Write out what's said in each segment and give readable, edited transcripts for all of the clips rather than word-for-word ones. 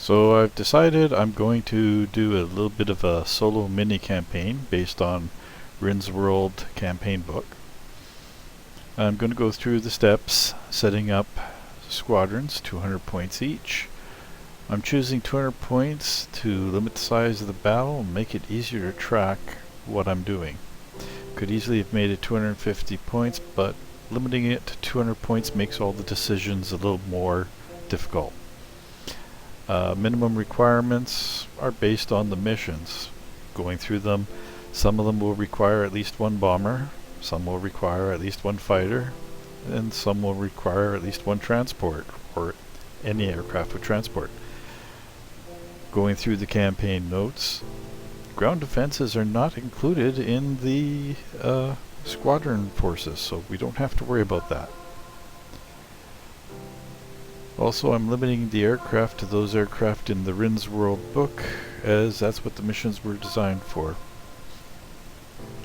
So I've decided I'm going to do a little bit of a solo mini campaign based on Rynn's World campaign book. I'm going to go through the steps setting up squadrons, 200 points each. I'm choosing 200 points to limit the size of the battle and make it easier to track what I'm doing. Could easily have made it 250 points, but limiting it to 200 points makes all the decisions a little more difficult. Minimum requirements are based on the missions. Going through them, some of them will require at least one bomber, some will require at least one fighter, and some will require at least one transport, or any aircraft with transport. Going through the campaign notes, ground defenses are not included in the squadron forces, so we don't have to worry about that. Also, I'm limiting the aircraft to those aircraft in the Rynn's World book, as that's what the missions were designed for.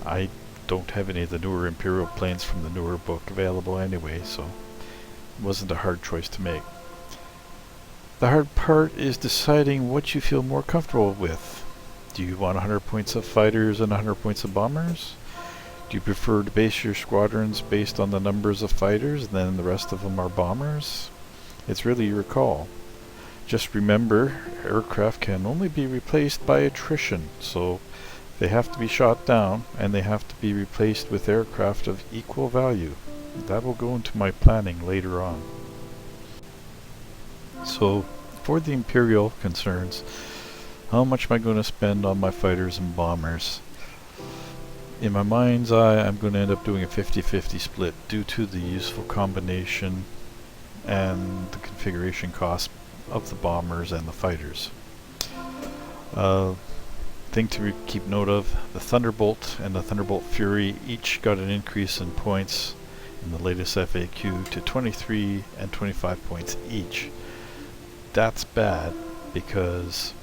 I don't have any of the newer Imperial planes from the newer book available anyway, so it wasn't a hard choice to make. The hard part is deciding what you feel more comfortable with. Do you want 100 points of fighters and 100 points of bombers? Do you prefer to base your squadrons based on the numbers of fighters and then the rest of them are bombers? It's really your call. Just remember, aircraft can only be replaced by attrition, so they have to be shot down and they have to be replaced with aircraft of equal value. That will go into my planning later on. So, for the Imperial concerns, how much am I going to spend on my fighters and bombers? In my mind's eye, I'm going to end up doing a 50-50 split due to the useful combination and the configuration cost of the bombers and the fighters. Thing to keep note of, the Thunderbolt and the Thunderbolt Fury each got an increase in points in the latest FAQ to 23 and 25 points each. That's bad because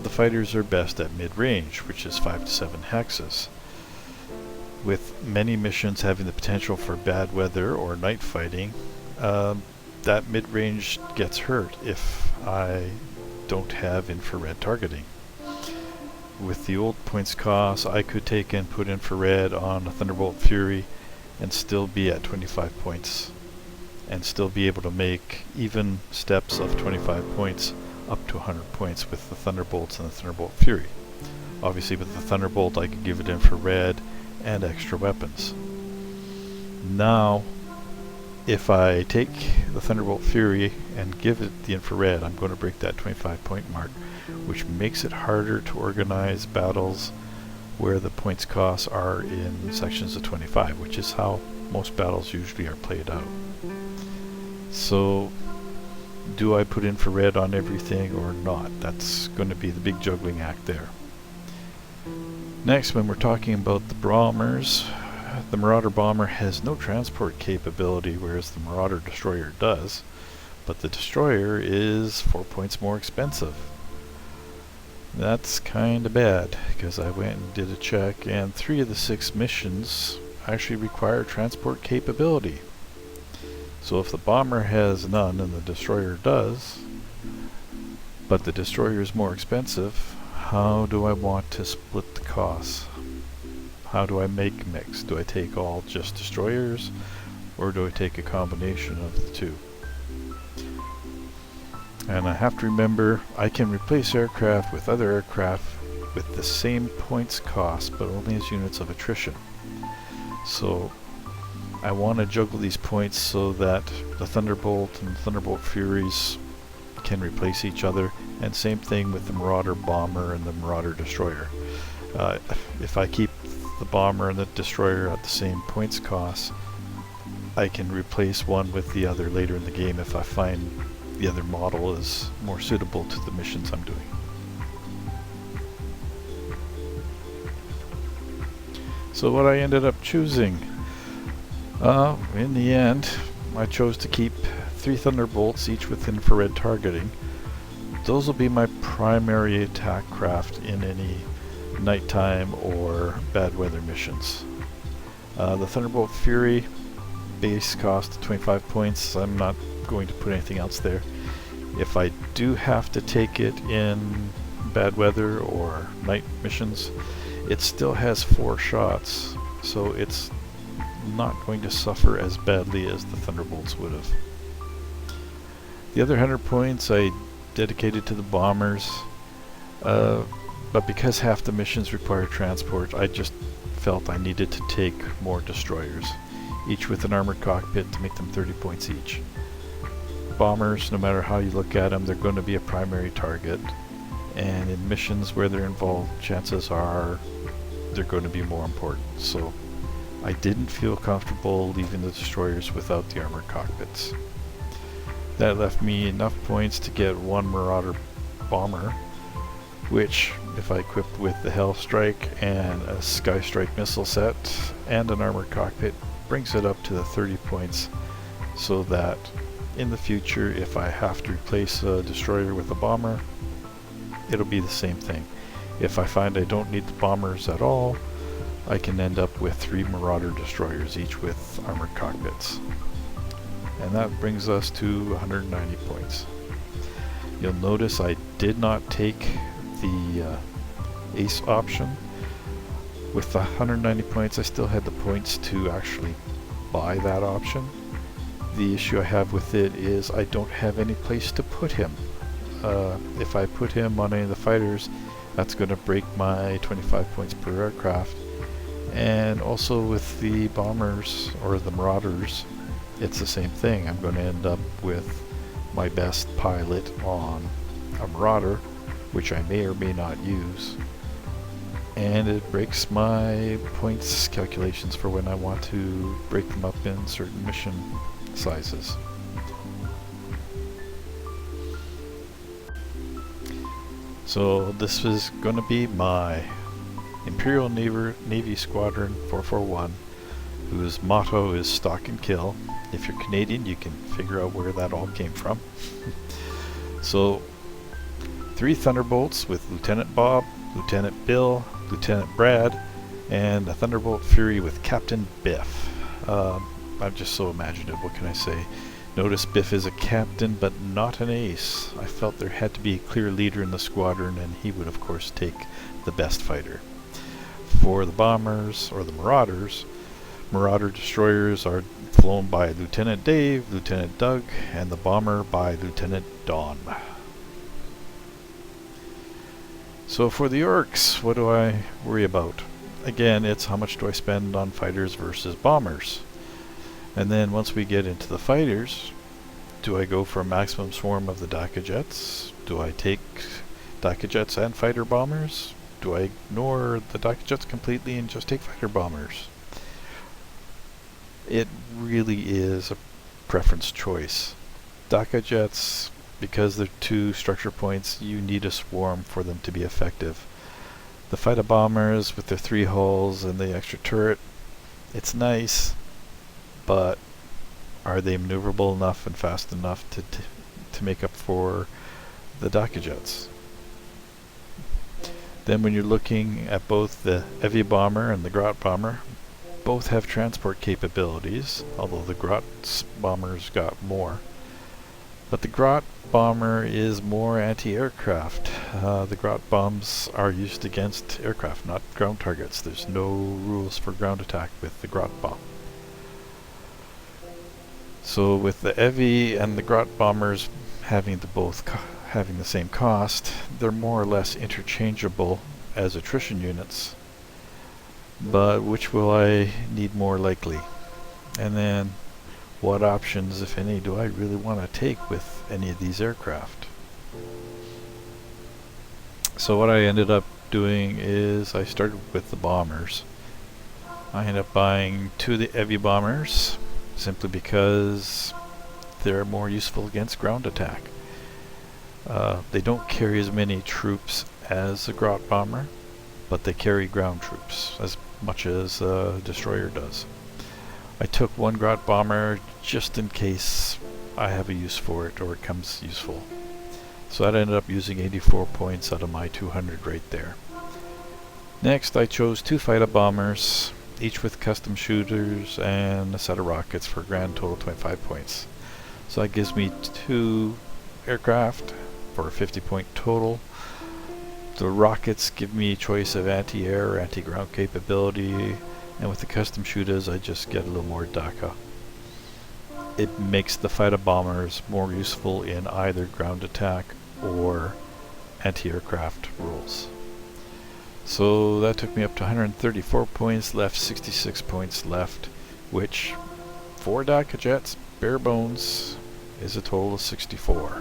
the fighters are best at mid-range, which is 5 to 7 hexes. With many missions having the potential for bad weather or night fighting, that mid-range gets hurt if I don't have infrared targeting. With the old points cost, I could take and put infrared on a Thunderbolt Fury and still be at 25 points and still be able to make even steps of 25 points up to 100 points with the Thunderbolts and the Thunderbolt Fury. Obviously with the Thunderbolt I could give it infrared and extra weapons. Now if I take the Thunderbolt Fury and give it the infrared, I'm going to break that 25 point mark, which makes it harder to organize battles where the points costs are in sections of 25, which is how most battles usually are played out. So, do I put infrared on everything or not? That's going to be the big juggling act there. Next, when we're talking about the bombers, the Marauder Bomber has no transport capability, whereas the Marauder Destroyer does, but the Destroyer is 4 points more expensive. That's kinda bad, because I went and did a check, and 3 of the 6 missions actually require transport capability. So if the Bomber has none and the Destroyer does, but the Destroyer is more expensive, how do I want to split the costs? How do I make mix? Do I take all just destroyers, or do I take a combination of the two? And I have to remember, I can replace aircraft with other aircraft with the same points cost, but only as units of attrition. So I want to juggle these points so that the Thunderbolt and Thunderbolt Furies can replace each other, and same thing with the Marauder Bomber and the Marauder Destroyer. If I keep the Bomber and the Destroyer at the same points cost, I can replace one with the other later in the game if I find the other model is more suitable to the missions I'm doing. So what I ended up choosing, in the end, I chose to keep 3 Thunderbolts, each with infrared targeting. Those will be my primary attack craft in any nighttime or bad weather missions. The Thunderbolt Fury base cost 25 points. I'm not going to put anything else there. If I do have to take it in bad weather or night missions, it still has 4 shots, so it's not going to suffer as badly as the Thunderbolts would have. The other 100 points I dedicated to the bombers, but because half the missions require transport, I just felt I needed to take more destroyers, each with an armored cockpit to make them 30 points each. Bombers, no matter how you look at them, they're going to be a primary target, and in missions where they're involved, chances are they're going to be more important. So I didn't feel comfortable leaving the destroyers without the armored cockpits. That left me enough points to get 1 Marauder bomber, which, if I equipped with the Hellstrike and a Sky Strike missile set and an armored cockpit, brings it up to the 30 points, so that in the future, if I have to replace a destroyer with a bomber, it'll be the same thing. If I find I don't need the bombers at all, I can end up with 3 Marauder destroyers, each with armored cockpits. And that brings us to 190 points. You'll notice I did not take the ace option. With the 190 points, I still had the points to actually buy that option. The issue I have with it is I don't have any place to put him. If I put him on any of the fighters, that's going to break my 25 points per aircraft. And also with the bombers, or the Marauders, it's the same thing. I'm going to end up with my best pilot on a Marauder, which I may or may not use. And it breaks my points calculations for when I want to break them up in certain mission sizes. So this is going to be my Imperial Navy Squadron 441, whose motto is Stalk and Kill. If you're Canadian, you can figure out where that all came from. So 3 Thunderbolts with Lieutenant Bob, Lieutenant Bill, Lieutenant Brad, and a Thunderbolt Fury with Captain Biff. I'm just so imaginative, what can I say? Notice Biff is a captain, but not an ace. I felt there had to be a clear leader in the squadron, and he would of course take the best fighter. For the bombers, or the Marauders, Marauder destroyers are flown by Lieutenant Dave, Lieutenant Doug, and the bomber by Lieutenant Don. So for the Orcs, what do I worry about? Again, it's how much do I spend on fighters versus bombers. And then once we get into the fighters, do I go for a maximum swarm of the Daka Jets? Do I take Daka Jets and fighter bombers? Do I ignore the Daka Jets completely and just take fighter bombers? It really is a preference choice. Daka Jets, because they're 2 structure points, you need a swarm for them to be effective. The fighter bombers with their 3 hulls and the extra turret, it's nice, but are they maneuverable enough and fast enough to make up for the Daka Jets? Then when you're looking at both the Heavy Bomber and the Grot Bomber, both have transport capabilities, although the Grot Bomber's got more. But the Grot Bomber is more anti-aircraft. The Grot bombs are used against aircraft, not ground targets. There's no rules for ground attack with the Grot bomb. So with the Heavy and the Grot bombers having having the same cost, they're more or less interchangeable as attrition units. But which will I need more likely? And then what options, if any, do I really want to take with any of these aircraft? So what I ended up doing is I started with the bombers. I ended up buying 2 of the Heavy bombers, simply because they're more useful against ground attack. They don't carry as many troops as the Grot bomber, but they carry ground troops as much as a destroyer does. I took 1 Grot bomber just in case I have a use for it or it comes useful. So that ended up using 84 points out of my 200 right there. Next I chose 2 fighter bombers, each with custom shooters and a set of rockets for a grand total of 25 points. So that gives me 2 aircraft for a 50-point total. The rockets give me a choice of anti-air or anti-ground capability, and with the custom shooters I just get a little more DACA. It makes the fighter bombers more useful in either ground attack or anti-aircraft roles. So that took me up to 134 points, left 66 points left, which 4 DACA jets, bare bones, is a total of 64.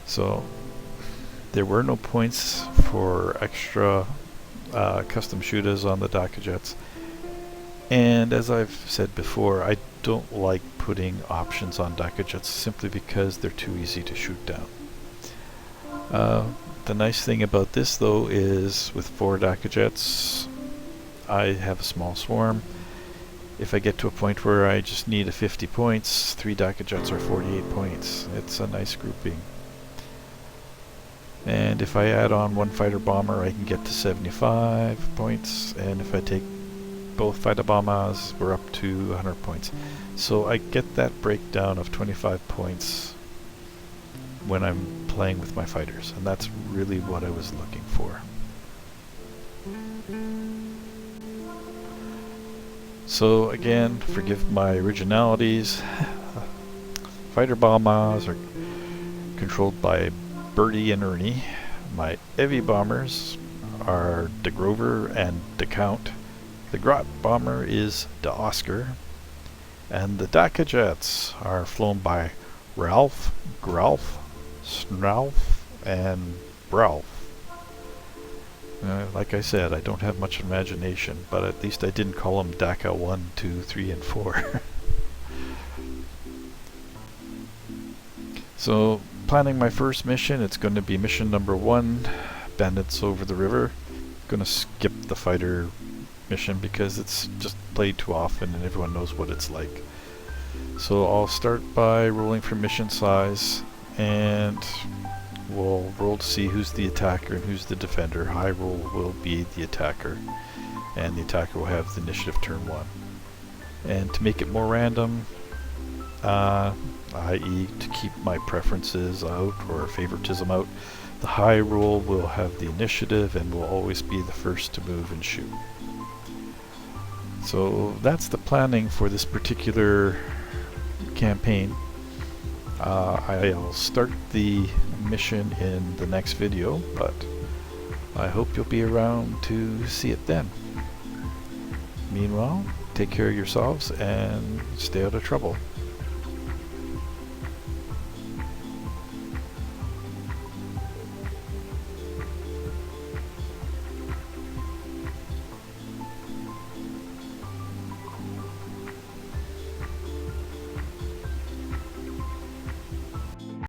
So there were no points for extra custom shooters on the DACA jets. And as I've said before, I don't like putting options on DACA jets simply because they're too easy to shoot down. The nice thing about this though is with 4 DACA jets, I have a small swarm. If I get to a point where I just need a 50 points, 3 DACA jets are 48 points. It's a nice grouping. And if I add on 1 fighter bomber, I can get to 75 points, and if I take both fighter bombers, we're up to 100 points. So I get that breakdown of 25 points when I'm playing with my fighters, and that's really what I was looking for. So again, forgive my originalities. Fighter bombers are controlled by Birdie and Ernie. My heavy bombers are De Grover and De Count. The Grot bomber is De Oscar. And the DACA jets are flown by Ralph, Gralf, Snralf, and Bralf. Like I said, I don't have much imagination, but at least I didn't call them DACA 1, 2, 3, and 4. So, planning my first mission, it's going to be mission number 1, Bandits Over the River. Going to skip the fighter mission because it's just played too often and everyone knows what it's like. So I'll start by rolling for mission size, and we'll roll to see who's the attacker and who's the defender. High roll will be the attacker, and the attacker will have the initiative turn 1. And to make it more random, i.e. to keep my preferences out or favoritism out, the high roll will have the initiative and will always be the first to move and shoot. So that's the planning for this particular campaign. I'll start the mission in the next video, but I hope you'll be around to see it then. Meanwhile, take care of yourselves and stay out of trouble.